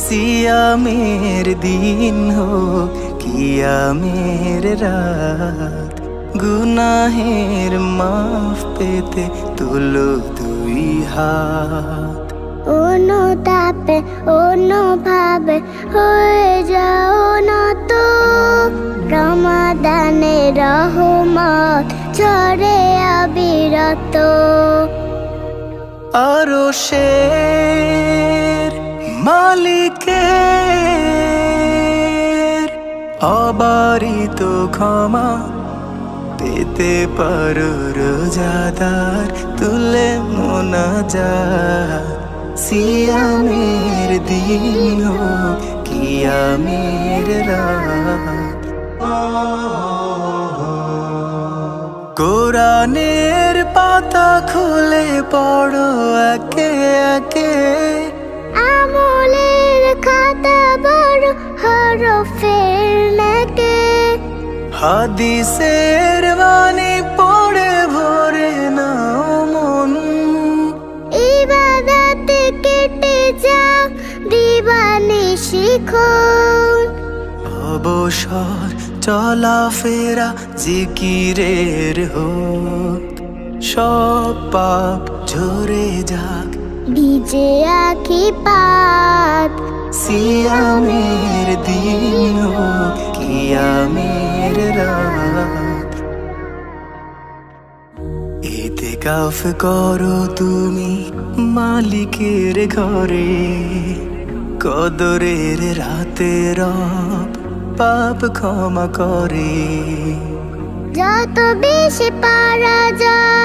सियामेर दिन हो कियामेर रात, गुनाहेर माफ पेते तुलो दुई हाथ। অনুতাপে অনুভাবে হয়ে যাও না তো, রমাদানে রহমত ঝরে অবিরত। আরশের মালিকের অবারিত ক্ষমা পেতে পারো রোজাদার, তুলে মোনাজাত। সিয়ামের দিন হোক কিয়ামের রাত, কোরআনের পাতা খুলে পড়ো একে একে, আমলের খাতা বড় হরফের নাকে। হাদিসের বাণী পড়ে ভরে নাও মন, ইবাদতে কেটে যাও দিবানিশিখন। অবসর চলাফেরা জিকিরের হোক, সব পাপ ঝরে যাক ভিজে আখি পাত। সিয়ামের দিন হোক কিয়ামের রাত, ইতিকাফ করো তুমি মালিকের ঘরে, কদরের রাতে রব পাপ ক্ষমা করে। যত বেশি পারা যায়